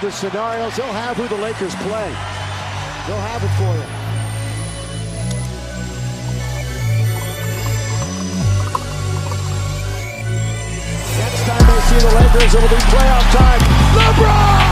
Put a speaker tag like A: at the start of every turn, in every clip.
A: the scenarios. They'll have who the Lakers play. They'll have it for you. Next time they see the Lakers, it'll be playoff time. LeBron!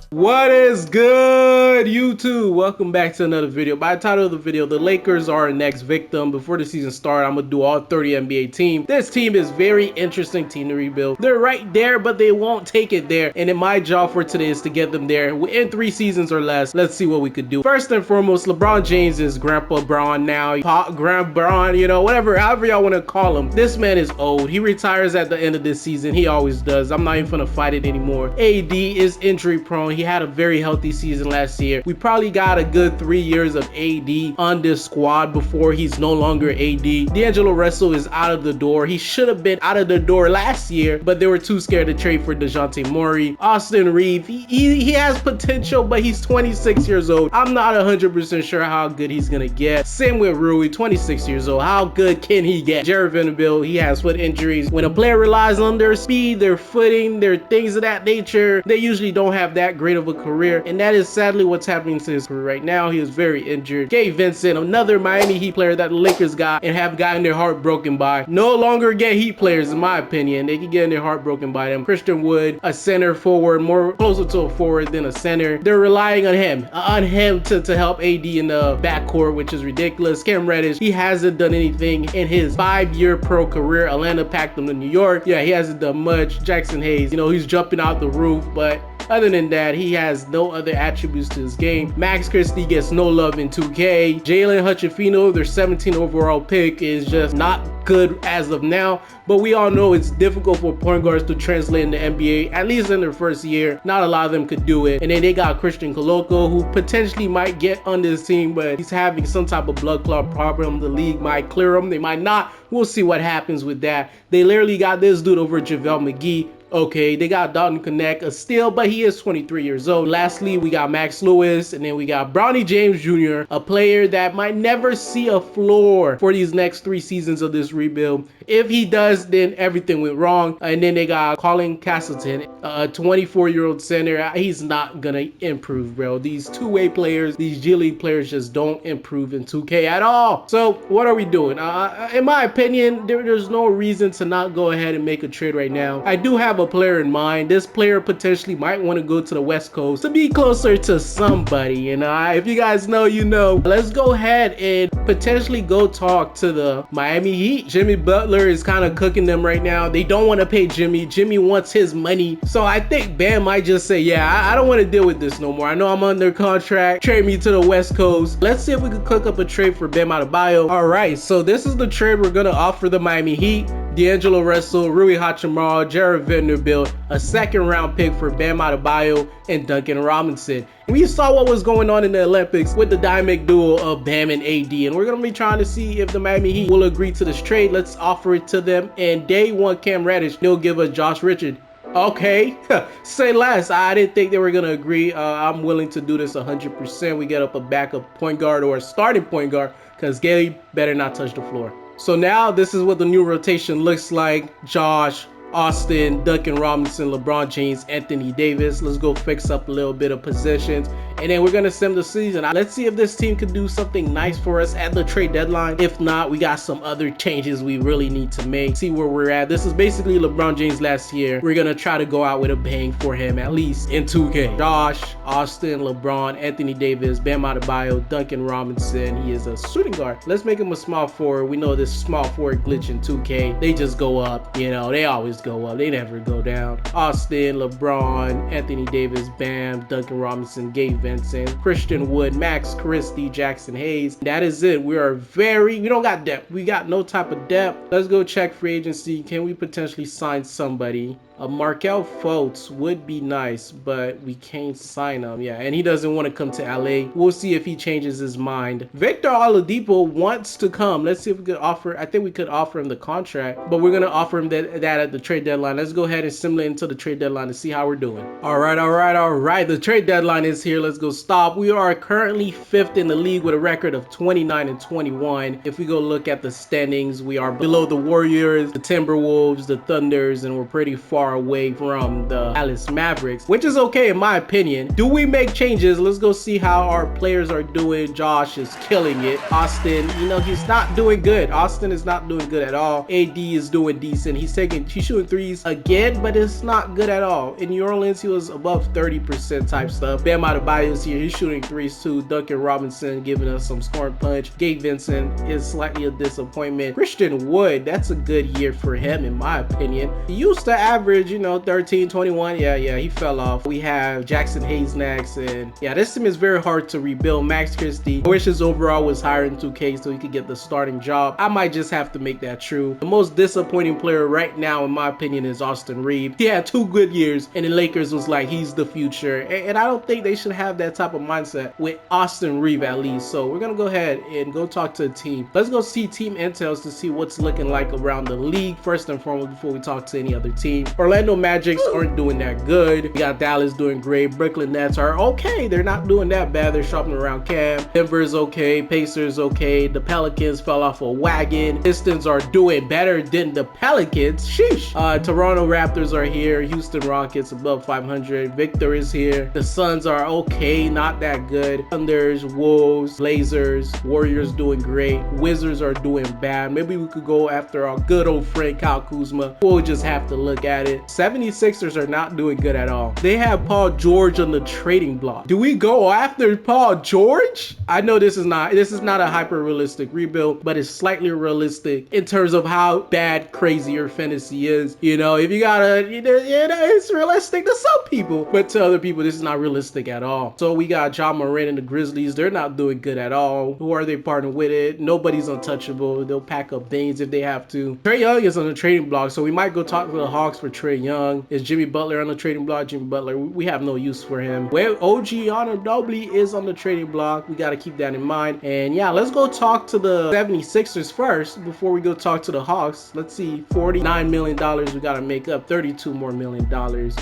B: What is good, YouTube? Welcome back to another video. By the title of the video, the Lakers are our next victim. Before the season starts, I'm gonna do all 30 NBA teams. This team is very interesting team to rebuild. They're right there, but they won't take it there. And then my job for today is to get them there in 3 seasons or less. Let's see what we could do. First and foremost, LeBron James is Grandpa Bron now. Pop Grand Bron, you know, whatever, however y'all want to call him. This man is old. He retires at the end of this season. He always does. I'm not even gonna fight it anymore. AD is injury prone. He had a very healthy season last year. We probably got a good 3 years of AD on this squad before he's no longer AD. D'Angelo Russell is out of the door. He should have been out of the door last year, but they were too scared to trade for DeJounte Murray. Austin Reeves, he has potential, but he's 26 years old. I'm not 100% sure how good he's gonna get. Same with Rui, 26 years old. How good can he get? Jared Vanderbilt, he has foot injuries. When a player relies on their speed, their footing, their things of that nature, they usually don't have that great of a career, and that is sadly what's happening to his career right now. He is very injured. Gabe Vincent, another Miami Heat player that the Lakers got and have gotten their heart broken by. No longer get Heat players, in my opinion. They can get their heart broken by them. Christian Wood, a center forward, more closer to a forward than a center. They're relying on him to help AD in the backcourt, which is ridiculous. Cam Reddish, he hasn't done anything in his 5-year pro career. Atlanta packed him to New York. Yeah, he hasn't done much. Jackson Hayes, you know, he's jumping out the roof, but other than that, he has no other attributes to his game. Max Christie gets no love in 2K. Jalen Hutchifino, their 17 overall pick, is just not good as of now, but we all know it's difficult for point guards to translate in the NBA, at least in their first year. Not a lot of them could do it. And then they got Christian Koloko, who potentially might get on this team, but he's having some type of blood clot problem. The league might clear him, they might not. We'll see what happens with that. They literally got this dude over JaVale McGee. Okay, they got Dalton Connect, a steal, but he is 23 years old. Lastly, we got Max Lewis, and then we got Bronny James Jr., a player that might never see a floor for these next 3 seasons of this rebuild. If he does, then everything went wrong. And then they got Colin Castleton, a 24-year-old center. He's not gonna improve, bro. These two-way players, these G League players just don't improve in 2K at all. So what are we doing? In my opinion, there's no reason to not go ahead and make a trade right now. I do have a player in mind. This player potentially might want to go to the West Coast to be closer to somebody, you know. If you guys know, you know. Let's go ahead and potentially go talk to the Miami Heat. Jimmy Butler is kind of cooking them right now. They don't want to pay Jimmy. Jimmy wants his money. So I think Bam might just say, yeah, I don't want to deal with this no more. I know I'm under contract. Trade me to the West Coast. Let's see if we can cook up a trade for Bam Adebayo. All right, so this is the trade we're going to offer the Miami Heat. D'Angelo Russell, Rui Hachimura, Jared Vanderbilt, a 2nd round pick for Bam Adebayo, and Duncan Robinson. And we saw what was going on in the Olympics with the dynamic duo of Bam and AD, and we're going to be trying to see if the Miami Heat will agree to this trade. Let's offer it to them, and day 1 Cam Reddish, they'll give us Josh Richard. Okay, say less. I didn't think they were going to agree. I'm willing to do this 100%. We get up a backup point guard or a starting point guard, because Gabe better not touch the floor. So now this is what the new rotation looks like. Josh, Austin, Duncan Robinson, LeBron James, Anthony Davis. Let's go fix up a little bit of positions, and then we're gonna sim the season. Let's see if this team could do something nice for us at the trade deadline. If not, we got some other changes we really need to make. See where we're at. This is basically LeBron James last year. We're gonna try to go out with a bang for him, at least in 2K. Josh, Austin, LeBron, Anthony Davis, Bam Adebayo, Duncan Robinson. He is a shooting guard. Let's make him a small forward. We know this small forward glitch in 2K. They just go up, you know, they always go up, they never go down. Austin, LeBron, Anthony Davis, Bam, Duncan Robinson, Gabe Vincent, Christian Wood, Max Christie, Jackson Hayes. That is it. We don't got depth. We got no type of depth. Let's go check free agency. Can we potentially sign somebody? A Markelle Fultz would be nice, but we can't sign him. Yeah, and he doesn't want to come to LA. We'll see if he changes his mind. Victor Oladipo wants to come. Let's see if we could offer. I think we could offer him the contract, but we're gonna offer him that at the trade deadline. Let's go ahead and simulate into the trade deadline to see how we're doing. All right. The trade deadline is here. Let's let's go stop. We are currently 5th in the league with a record of 29-21. If we go look at the standings, we are below the Warriors, the Timberwolves, the Thunders, and we're pretty far away from the Dallas Mavericks, which is okay in my opinion. Do we make changes? Let's go see how our players are doing. Josh is killing it. Austin, you know, he's not doing good. Austin is not doing good at all. AD is doing decent. He's shooting threes again, but it's not good at all. In New Orleans, he was above 30% type stuff. Bam Adebayo is here. He's shooting threes too. Duncan Robinson giving us some scoring punch. Gabe Vincent is slightly a disappointment. Christian Wood, that's a good year for him in my opinion. He used to average, you know, 13, 21. Yeah, he fell off. We have Jackson Hayes next, and yeah, this team is very hard to rebuild. Max Christie, I wish his overall was higher in 2K so he could get the starting job. I might just have to make that true. The most disappointing player right now in my opinion is Austin Reeves. He had 2 good years and the Lakers was like, he's the future, and I don't think they should have that type of mindset with Austin Reeves at least. So we're gonna go ahead and go talk to the team. Let's go see team intels to see what's looking like around the league first and foremost before we talk to any other team. Orlando Magic aren't doing that good. We got Dallas doing great. Brooklyn Nets are okay. They're not doing that bad. They're shopping around Cam. Denver's okay. Pacers okay. The Pelicans fell off a wagon. Pistons are doing better than the Pelicans. Sheesh. Toronto Raptors are here. Houston Rockets above 500. Victor is here. The Suns are okay, not that good. Thunders, Wolves, Blazers, Warriors doing great. Wizards are doing bad. Maybe we could go after our good old friend Kyle Kuzma. We'll just have to look at it. 76ers are not doing good at all. They have Paul George on the trading block. Do we go after Paul George? I know this is not a hyper realistic rebuild, but it's slightly realistic in terms of how bad, crazy your fantasy is. You know, if you gotta, you know, it's realistic to some people, but to other people, this is not realistic at all. So we got John Moran and the Grizzlies. They're not doing good at all. Who are they partnering with it? Nobody's untouchable. They'll pack up things if they have to. Trae Young is on the trading block, so we might go talk to the Hawks for Trae Young. Is Jimmy Butler on the trading block? Jimmy Butler, we have no use for him. Well, OG Anunoby is on the trading block. We got to keep that in mind. And yeah, let's go talk to the 76ers first before we go talk to the Hawks. Let's see, $49 million. We got to make up $32 more million.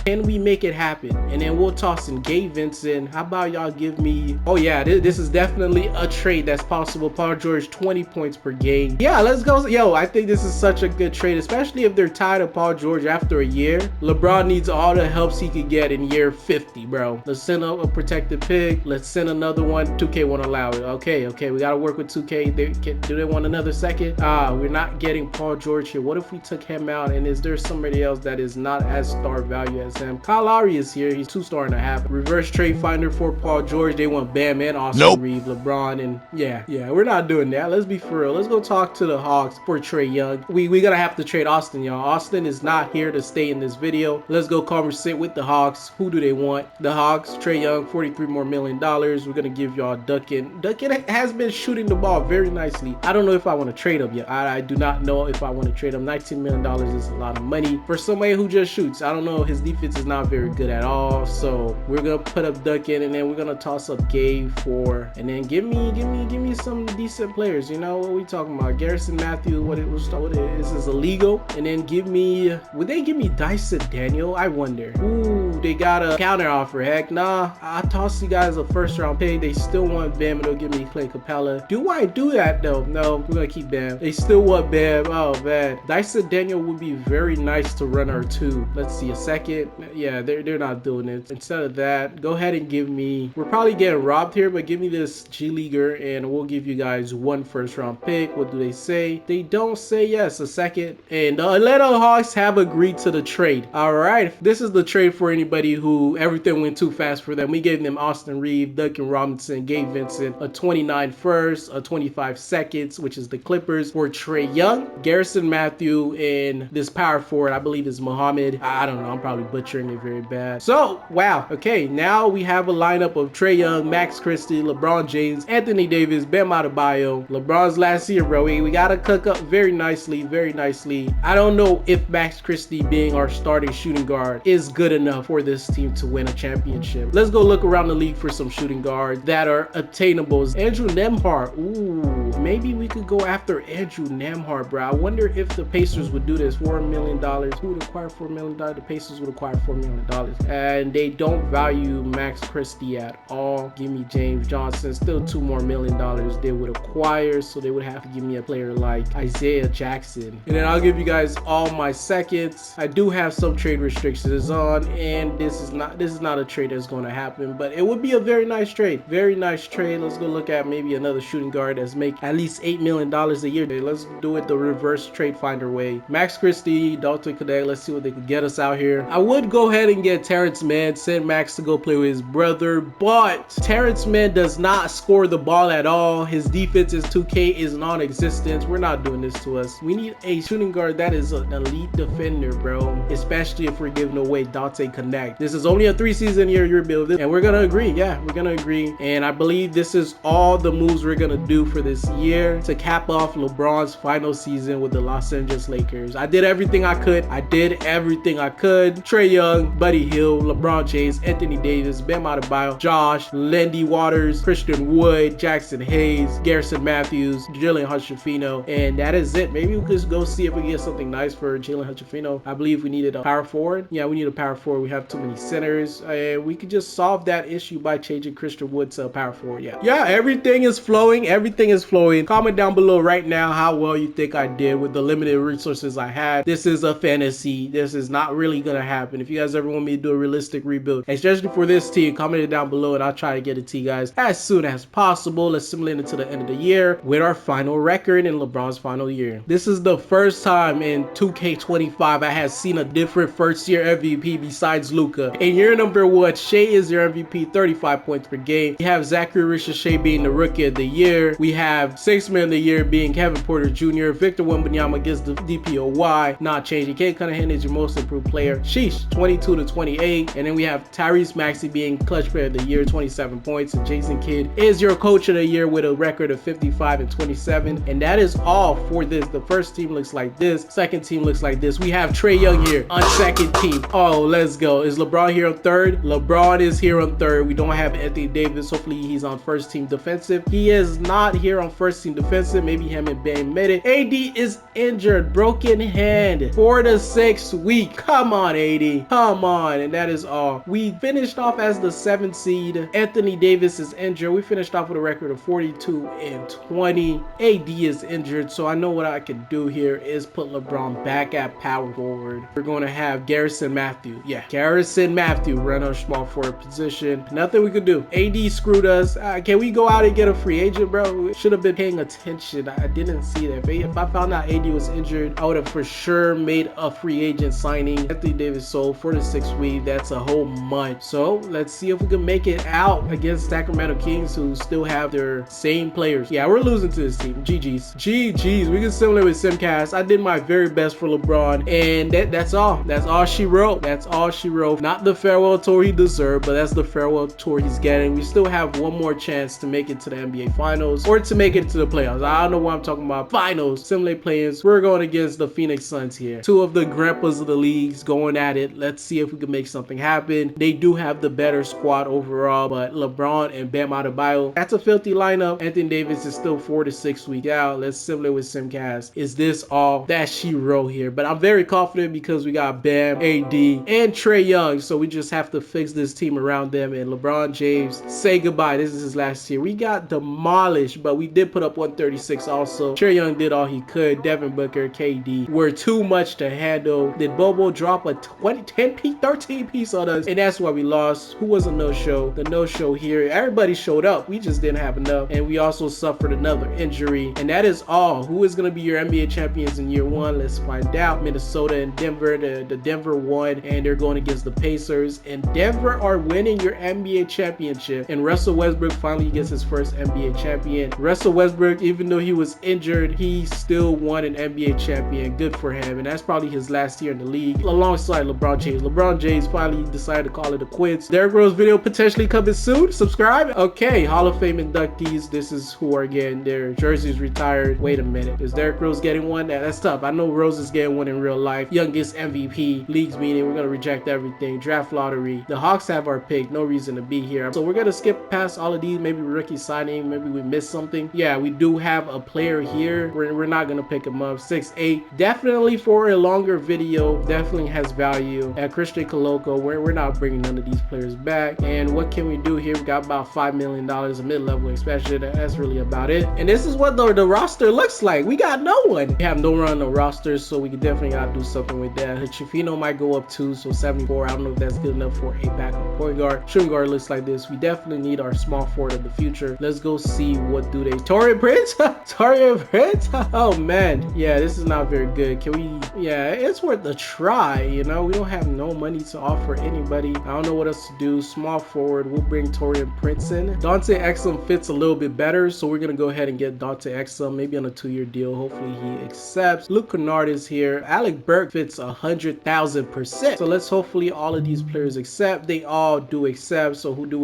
B: Can we make it happen? And then we'll toss in Gabe Vincent. How about y'all give me, oh yeah, this is definitely a trade that's possible. Paul George, 20 points per game. Yeah, let's go. Yo, I think this is such a good trade, especially if they're tired of Paul George after a year. LeBron needs all the helps he could get in year 50, bro. Let's send up a protected pick. Let's send another one. 2K won't allow it. Okay, we got to work with 2K. Do they want another second? We're not getting Paul George here. What if we took him out? And is there somebody else that is not as star value as him? Kyle Lowry is here. He's 2.5 star. Reverse trade finder for Paul George. They want Bam and Austin Reeves, LeBron, and yeah, we're not doing that. Let's be for real. Let's go talk to the Hawks for Trae Young. We gotta have to trade Austin, y'all. Austin is not here to stay in this video. Let's go conversate with the Hawks. Who do they want? The Hawks, Trae Young, $43 more million. We're gonna give y'all Duncan. Duncan has been shooting the ball very nicely. I don't know if I want to trade him yet. I do not know if I want to trade him. $19 million is a lot of money for somebody who just shoots. I don't know. His defense is not very good at all. So we're gonna put up Duncan, and then we're gonna toss up Gabe for, and then give me some decent players. You know what we talking about? Garrison Matthew. What is this illegal? And then would they give me Dyson Daniel? I wonder. Ooh, they got a counter offer. Heck nah. I toss you guys a first round pick. They still want Bam, and they'll give me Clay Capella. Do I do that though? No, we're gonna keep Bam. They still want Bam. Oh man, Dyson Daniel would be very nice to run our 2. Let's see, a second. Yeah, they're not doing it. Instead of that, go ahead and give me, we're probably getting robbed here, but give me this G Leaguer and we'll give you guys 1 first round pick. What do they say? They don't say yes. A second. And the Atlanta Hawks have agreed to the trade. All right, this is the trade for anybody who everything went too fast for them. We gave them Austin Reeves, Duncan Robinson, Gabe Vincent, a 29 first, a 25 seconds, which is the Clippers, for Trae Young, Garrison Matthew, and this power forward, I believe is Muhammad. I don't know, I'm probably butchering it very bad. So wow, okay, now we have a lineup of Trae Young, Max Christie, LeBron James, Anthony Davis, Bam Adebayo. LeBron's last year, bro. We gotta cook up very nicely. I don't know if Max Christie being our starting shooting guard is good enough for this team to win a championship. Let's go look around the league for some shooting guards that are attainable. Andrew Nembhard, ooh, maybe we could go after Andrew Nembhard, bro. I wonder if the Pacers would do this. $4 million. Who would acquire $4 million? The Pacers would acquire $4 million. And they don't value Max Christie at all. Give me James Johnson. Still $2 more million they would acquire. So they would have to give me a player like Isaiah Jackson. And then I'll give you guys all my seconds. I do have some trade restrictions on, and this is not a trade that's going to happen, but it would be a very nice trade. Very nice trade. Let's go look at maybe another shooting guard that's make at least $8 million a year. Let's do it the reverse trade finder way. Max Christie, Dalton Connect. Let's see what they can get us out here. I would go ahead and get Terrence Mann, send Max to go play with his brother, but Terrence Mann does not score the ball at all. His defense is 2K is non-existent. We're not doing this to us. We need a shooting guard that is an elite defender, bro, especially if we're giving away Dante Connect. This is only a 3-season year rebuild, and we're gonna agree. Yeah, we're gonna agree. And I believe this is all the moves we're gonna do for this year to cap off LeBron's final season with the Los Angeles Lakers. I did everything I could. Trae Young, Buddy Hield, LeBron James, Anthony Davis, Bam Adebayo, Josh, Lindy Waters, Christian Wood, Jackson Hayes, Garrison Matthews, Jalen Hutchefino, and that is it. Maybe we could just go see if we get something nice for Jalen Hutchefino. I believe we needed a power forward. Yeah, we need a power forward. We have too many centers, and we could just solve that issue by changing Christian Wood to a power forward. Yeah, everything is flowing. Comment down below right now how well you think I did with the limited resources I had. This is a fantasy. This is not really gonna happen. If you guys ever want me to do a realistic rebuild, especially for this team, comment it down below and I'll try to get it to you guys as soon as possible. Let's simulate it to the end of the year with our final record in LeBron's final year. This is the first time in 2K25 I have seen a different first year MVP besides Luka. In year number 1, Shea is your MVP, 35 points per game. We have Zachary Ricochet being the rookie of the year. We have 6th man of the year being Kevin Porter Jr. Victor Wembanyama gets the DPOY, not changing. Kate Cunningham is your most improved player. Sheesh, 22 to 28. And then we have Tyrese Maxey being clutch player of the year, 27 points. And Jason Kidd is your coach of the year with a record of 55 and 27. And that is all for this. The first team looks like this. Second team looks like this. We have Trae Young here on second team. Oh, let's go. Is LeBron here on third? LeBron is here on third. We don't have Anthony Davis. Hopefully he's on first team defensive. He is not here on first team defensive. Maybe him and Bam made it. AD is injured. Broken hand. 4 to 6 week. Come on, AD. Come on. And that is all. We finished off as the 7th seed. Anthony Davis is injured. We finished off with a record of 42 and 20. AD is injured. So I know what I can do here is put LeBron back at power forward. We're going to have Garrison Matthew. Yeah, Garrison Matthew run our small forward position. Nothing we could do. AD screwed us. Can we go out and get a free agent, bro? We should have been paying attention. I didn't see that. If I found out AD was injured, I would have for sure made a free agent signing. Anthony Davis sold for the 6 week. That's a whole month. So let's see if we can make it out against Sacramento Kings, who still have their same players. Yeah, we're losing to this team. GG's. We can simulate with Simcast. I did my very best for LeBron, and that's all. That's all she wrote. That's all she wrote. Not the farewell tour he deserved, but that's the farewell tour he's getting. We still have one more chance to make it to the NBA Finals or to make it to the playoffs. I don't know what I'm talking about. Finals. Simulate players. We're going against the Phoenix Suns here. Two of the grandpas of the leagues going at it. Let's see if we can make something happen. They do have the better squad overall, but LeBron and Bam Adebayo, that's a filthy lineup. Anthony Davis is still 4 to 6 weeks out. Let's simulate with Simcast. Is this all that she wrote here? But I'm very confident because we got Bam, AD, and Trae Young. So we just have to fix this team around them. And LeBron James, say goodbye. This is his last year. We got demolished, but we did put up 136 also. Trae Young did all he could. Devin Booker, KD were too much to handle. Did Bobo drop a 13 piece on us? And that's why we lost. Who was a no-show? The no-show here. Everybody showed up. We just didn't have enough. And we also suffered another injury. And that is all. Who is going to be your NBA champions in year 1? Let's find out. Minnesota and Denver. The Denver won, and they're going against the Pacers. And Denver are winning your NBA championship. And Russell Westbrook finally gets his first NBA champion. Russell Westbrook, even though he was injured, he still won an NBA champion. Good for him. And that's probably his last year in the league alongside LeBron James. LeBron James finally decided to call it a quits. Derrick Rose video potentially coming soon. Subscribe. Okay, Hall of Fame inductees. This is who are getting their jerseys retired. Wait a minute. Is Derrick Rose getting one? That's tough. I know Rose is getting one in real life. Youngest MVP. Leagues meeting. We're going to reject everything. Draft lottery. The Hawks have our pick. No reason to be here. So we're going to skip past all of these. Maybe rookie signing. Maybe we missed something. Yeah, yeah, we do have a player here. We're not gonna pick him up. 6'8", definitely for a longer video, definitely has value. At Christian Coloco, we're not bringing none of these players back. And what can we do here? We got about $5 million a mid-level expansion. That's really about it. And this is what the roster looks like. We got no one. We have no one on the roster, so we definitely gotta do something with that. Chifino might go up too, so 74. I don't know if that's good enough for a backup point guard. Shooting guard looks like this. We definitely need our small forward of the future. Let's go see what do they. Torian Prince? Torian Prince? Oh man, yeah, this is not very good. Can we? Yeah, it's worth a try. You know, we don't have no money to offer anybody. I don't know what else to do. Small forward, we'll bring Torian Prince in. Dante Exum fits a little bit better, so we're gonna go ahead and get Dante Exum, maybe on a 2-year deal. Hopefully he accepts. Luke Kennard is here. Alec Burke fits 100,000%. So let's hopefully all of these players accept. They all do accept. So who did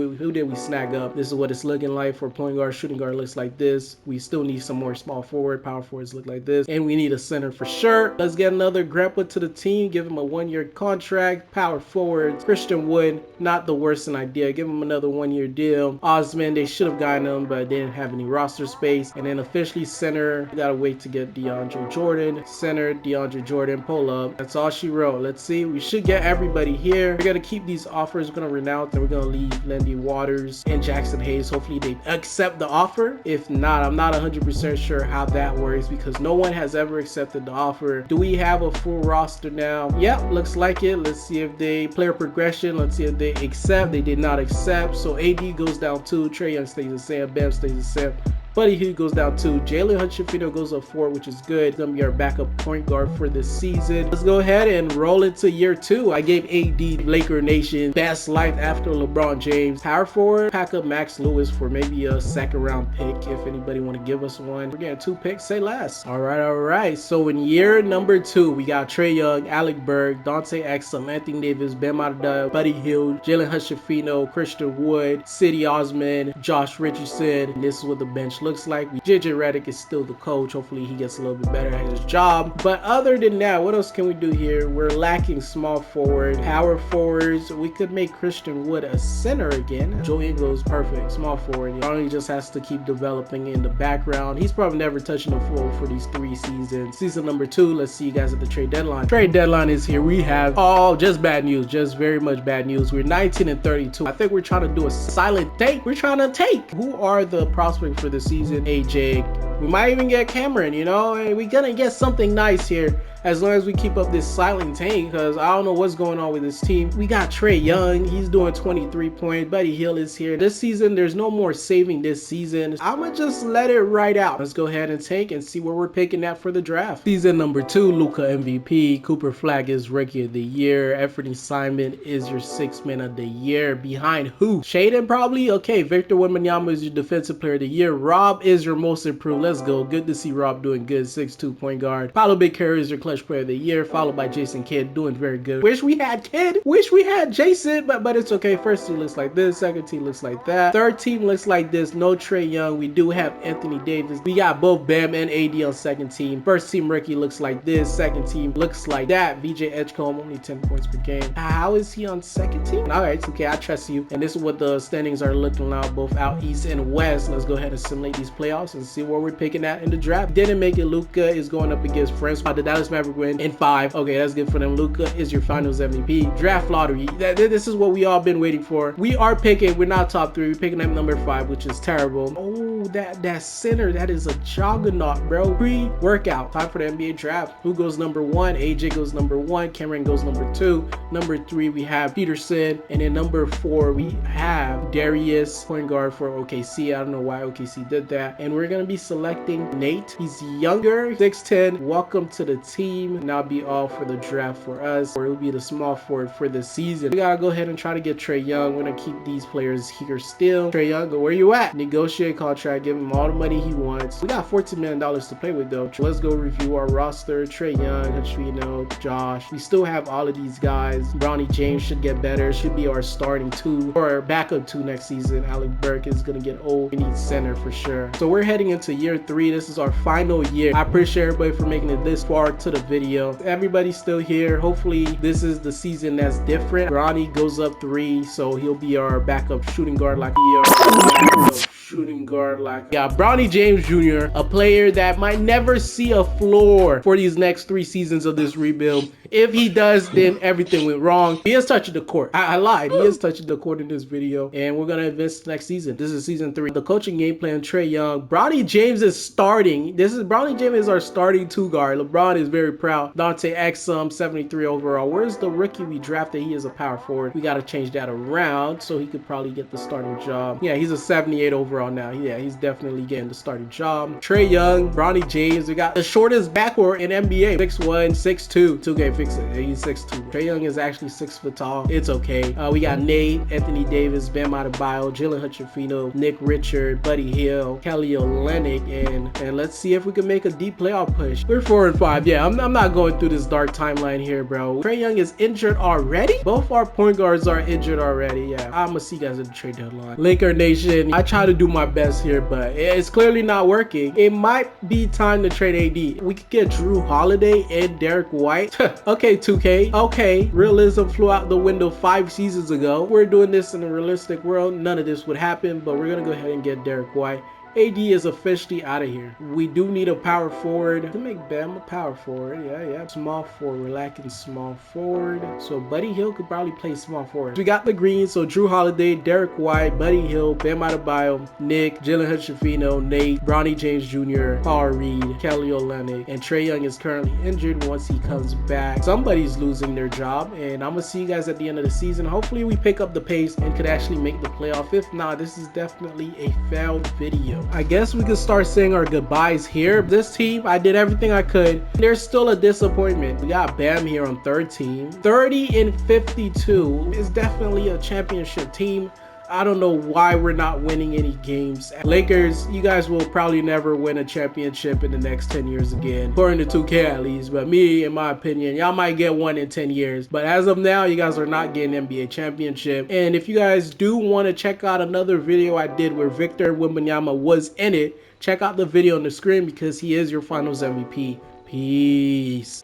B: we snag up? This is what it's looking like for point guard. Shooting guard looks like this. We still need some more small forward. Power forwards look like this, and we need a center for sure. Let's get another grandpa to the team. Give him a 1-year contract. Power forwards. Christian Wood, not the worst idea. Give him another 1-year deal. Osman, they should have gotten him, but they didn't have any roster space. And then officially center, we gotta wait to get DeAndre Jordan. Center, DeAndre Jordan, pull up. That's all she wrote. Let's see. We should get everybody here. We're gonna keep these offers. We're gonna renounce, and we're gonna leave Lendy Waters and Jackson Hayes. Hopefully they accept the offer. If not, I'm not 100% sure how that works because no one has ever accepted the offer. Do we have a full roster now? Yep, looks like it. Let's see if they player progression. Let's see if they accept. They did not accept. So AD goes down 2. Trae Young stays the same. Bam stays the same. Buddy Hield goes down 2. Jalen Hutchinson goes up 4, which is good. It's gonna be our backup point guard for this season. Let's go ahead and roll into year 2. I gave AD Laker Nation best life after LeBron James. Power forward, pack up Max Lewis for maybe a 2nd round pick if anybody want to give us one. We're getting 2 picks, say less. All right. So in year number 2, we got Trae Young, Alec Burke, Dante Exum, Anthony Davis, Bam Adebayo, Buddy Hield, Jalen Hutchinson, Christian Wood, City Osman, Josh Richardson. And this is what the bench looks like. JJ Redick is still the coach. Hopefully he gets a little bit better at his job. But other than that, what else can we do here? We're lacking small forward. Power forwards, we could make Christian Wood a center again. Joe Ingles, perfect. Small forward. He only just has to keep developing in the background. He's probably never touching the floor for these 3 seasons. Season number 2, let's see you guys at the trade deadline. Trade deadline is here. We have all just bad news, just very much bad news. We're 19-32. I think we're trying to do a silent take. We're trying to take. Who are the prospects for the season? AJ. We might even get Cameron, you know, and we're gonna get something nice here as long as we keep up this silent tank, because I don't know what's going on with this team. We got Trae Young. He's doing 23 points. Buddy Hield is here. This season, there's no more saving this season. I'ma just let it ride out. Let's go ahead and tank and see where we're picking at for the draft. Season number 2, Luka MVP. Cooper Flag is Rookie of the Year. Anthony Simon is your 6th Man of the Year. Behind who? Shaden probably? Okay, Victor Wembanyama is your Defensive Player of the Year. Rob is your Most Improved. Let's go. Good to see Rob doing good. 6'2" point guard. Paulo Big-Carry is your Clutch Player of the Year, followed by Jason Kidd, doing very good. Wish we had Kidd. Wish we had Jason, but it's okay. First team looks like this. Second team looks like that. Third team looks like this. No Trae Young. We do have Anthony Davis. We got both Bam and AD on second team. First team rookie looks like this. Second team looks like that. VJ Edgecombe, only 10 points per game. How is he on second team? All right, it's okay. I trust you. And this is what the standings are looking like, both out east and west. Let's go ahead and simulate these playoffs and see where we're picking at in the draft. Didn't make it. Luka is going up against Friends. The Dallas Mavericks win in 5. Okay, that's good for them. Luka is your Finals MVP. Draft lottery. This is what we all been waiting for. We are picking. We're not top 3. We're picking up number 5, which is terrible. Oh, that center. That is a juggernaut, bro. Pre-workout. Time for the NBA draft. Who goes number 1? AJ goes number 1. Cameron goes number 2. Number 3, we have Peterson. And then number 4, we have Darius, point guard for OKC. I don't know why OKC did that. And we're going to be selecting Nate. He's younger, 6'10". Welcome to the team. Now be all for the draft for us, or it'll be the small forward for the season. We gotta go ahead and try to get Trae Young. We're gonna keep these players here still. Trae Young, where you at? Negotiate contract, give him all the money he wants. We got $14 million to play with though. Let's go review our roster. Trae Young, Hutchinson, Josh. We still have all of these guys. Bronny James should get better. Should be our starting 2 or backup 2 next season. Alec Burke is gonna get old. We need center for sure. So we're heading into year 3. This is our final year. I appreciate everybody for making it this far to the video. Everybody's still here. Hopefully this is the season that's different. Bronny goes up 3, so he'll be our backup shooting guard like he shooting guard like, yeah, Bronny James Jr., a player that might never see a floor for these next 3 seasons of this rebuild. If he does, then everything went wrong. He is touching the court. I lied. He is touching the court in this video, and we're gonna advance next season. This is season 3. The coaching game plan: Trae Young. Bronny James is starting. Bronny James is our starting 2 guard. LeBron is very proud. Dante Exum, 73 overall. Where's the rookie we drafted? He is a power forward. We gotta change that around so he could probably get the starting job. Yeah, he's a 78 overall now. Yeah, he's definitely getting the starting job. Trae Young, Bronny James. We got the shortest backcourt in NBA. 6'1", 6'2". 2K fix it. He's 6'2". Trae Young is actually 6 foot tall. It's okay. We got Nate, Anthony Davis, Bam Adebayo, Jalen Hutchinson, Nick Richard, Buddy Hield, Kelly Olynyk, and let's see if we can make a deep playoff push. We're 4-5. Yeah, I'm not going through this dark timeline here, bro. Trae Young is injured already. Both our point guards are injured already. Yeah, I'm gonna see you guys at the trade deadline. Laker Nation, I try to do my best here, but it's clearly not working. It might be time to trade AD. We could get Drew Holiday and Derek White. Okay, 2K. Okay, realism flew out the window 5 seasons ago. We're doing this in a realistic world. None of this would happen, but we're gonna go ahead and get Derek White. AD is officially out of here. We do need a power forward to make Bam a power forward. Yeah. Small forward. We're lacking small forward. So Buddy Hield could probably play small forward. We got the green. So Drew Holiday, Derek White, Buddy Hield, Bam Adebayo, Nick, Jalen Hutchinson, Nate, Bronny James Jr., Paul Reed, Kelly Olynyk, and Trae Young is currently injured. Once he comes back, somebody's losing their job, and I'm gonna see you guys at the end of the season. Hopefully we pick up the pace and could actually make the playoff. If not, this is definitely a failed video. I guess we could start saying our goodbyes here. This team, I did everything I could. There's still a disappointment. We got Bam here on 3rd team. 30-52 is definitely a championship team. I don't know why we're not winning any games. Lakers, you guys will probably never win a championship in the next 10 years again, according to 2K at least. But me, in my opinion, y'all might get one in 10 years. But as of now, you guys are not getting NBA championship. And if you guys do want to check out another video I did where Victor Wembanyama was in it, check out the video on the screen because he is your finals MVP. Peace.